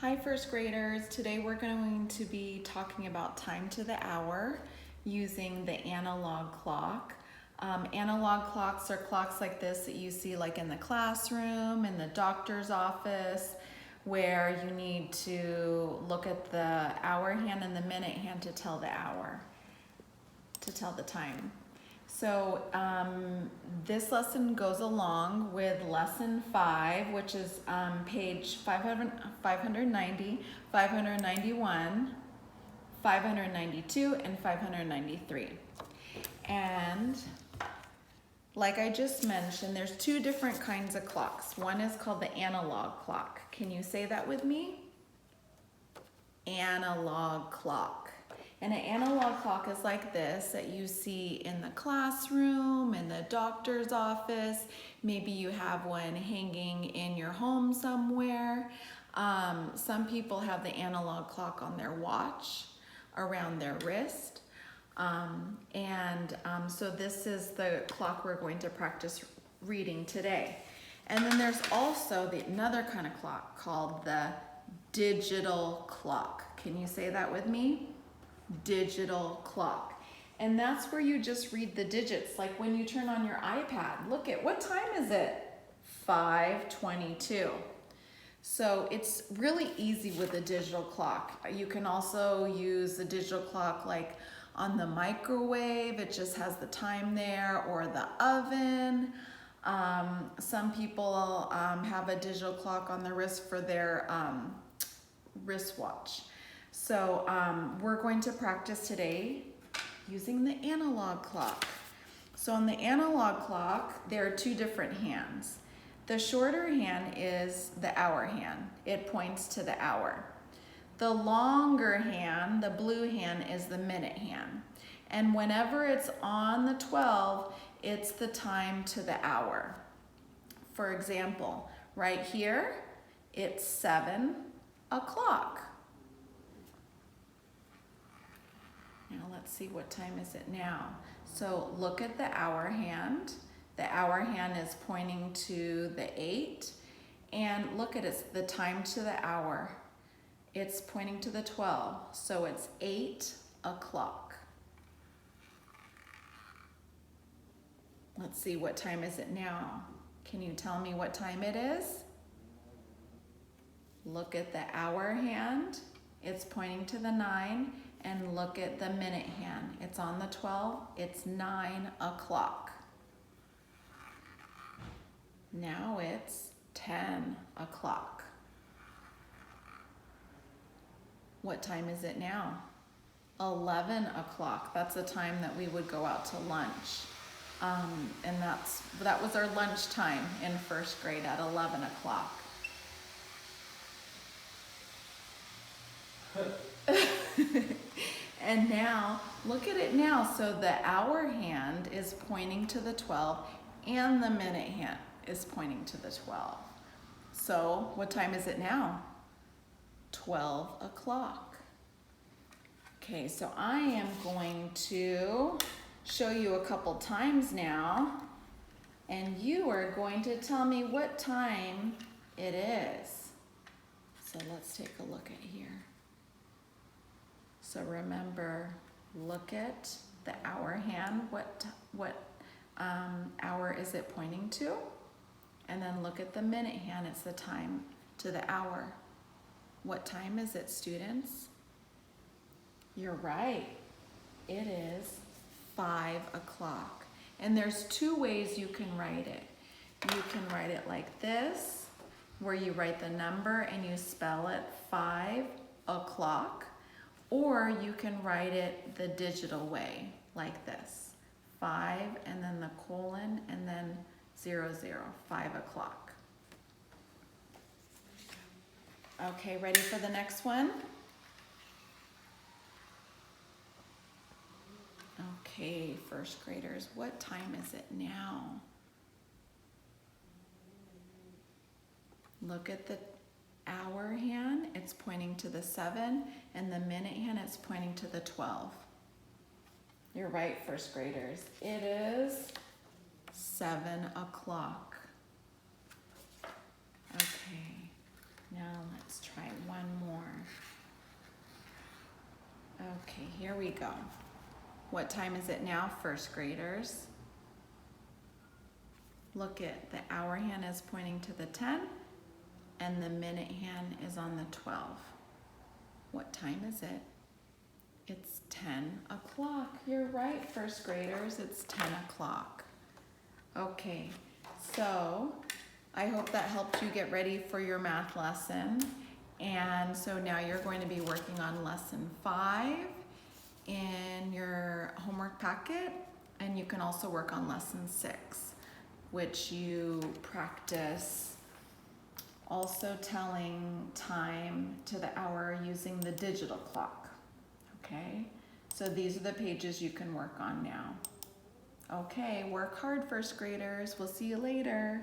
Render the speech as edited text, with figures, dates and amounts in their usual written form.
Hi first graders, today we're going to be talking about time to the hour using the analog clock. Analog clocks are clocks like this that you see like in the classroom, in the doctor's office, where you need to look at the hour hand and the minute hand to tell the hour, to tell the time. So this lesson goes along with lesson 5, which is page 590, 591, 592, and 593. And like I just mentioned, there's two different kinds of clocks. One is called the analog clock. Can you say that with me? Analog clock. And an analog clock is like this that you see in the classroom, in the doctor's office. Maybe you have one hanging in your home somewhere. Some people have the analog clock on their watch, around their wrist. So this is the clock we're going to practice reading today. And then there's also another kind of clock called the digital clock. Can you say that with me? Digital clock. And that's where you just read the digits, like when you turn on your iPad. Look at, what time is it? 5:22. So it's really easy with the digital clock. You can also use the digital clock like on the microwave. It just has the time there, or the oven. Some people have a digital clock on their wrist for their wristwatch. So we're going to practice today using the analog clock. So on the analog clock, there are two different hands. The shorter hand is the hour hand. It points to the hour. The longer hand, the blue hand, is the minute hand. And whenever it's on the 12, it's the time to the hour. For example, right here, it's 7 o'clock. Now let's see, what time is it now? So look at the hour hand. The hour hand is pointing to the 8. And look at it, the time to the hour. It's pointing to the 12. So it's 8 o'clock. Let's see, what time is it now? Can you tell me what time it is? Look at the hour hand. It's pointing to the 9. And look at the minute hand. It's on the 12. It's 9 o'clock. Now it's 10 o'clock. What time is it now? 11 o'clock. That's the time that we would go out to lunch. And that was our lunch time in first grade at 11 o'clock. And now, look at it now. So the hour hand is pointing to the 12 and the minute hand is pointing to the 12. So what time is it now? 12 o'clock. Okay, so I am going to show you a couple times now, and you are going to tell me what time it is. So let's take a look at here. So remember, look at the hour hand. What hour is it pointing to? And then look at the minute hand. It's the time to the hour. What time is it, students? You're right. It is 5 o'clock. And there's two ways you can write it. You can write it like this, where you write the number and you spell it 5 o'clock. Or you can write it the digital way, like this. 5 and then the colon and then 00, 5 o'clock. Okay, ready for the next one? Okay, first graders, what time is it now? Look at the hour hand, it's pointing to the 7, and the minute hand, it's pointing to the 12. You're right, first graders. It is 7 o'clock. Okay, now let's try one Okay, here we go. What time is it now, first graders? Look at the hour hand is pointing to the 10 and the minute hand is on the 12. What time is it? It's 10 o'clock. You're right, first graders, it's 10 o'clock. Okay, so I hope that helped you get ready for your math lesson. And so now you're going to be working on lesson 5 in your homework packet, and you can also work on lesson 6, which you practice also telling time to the hour using the digital clock. Okay, so these are the pages you can work on now. Okay, work hard, first graders. We'll see you later.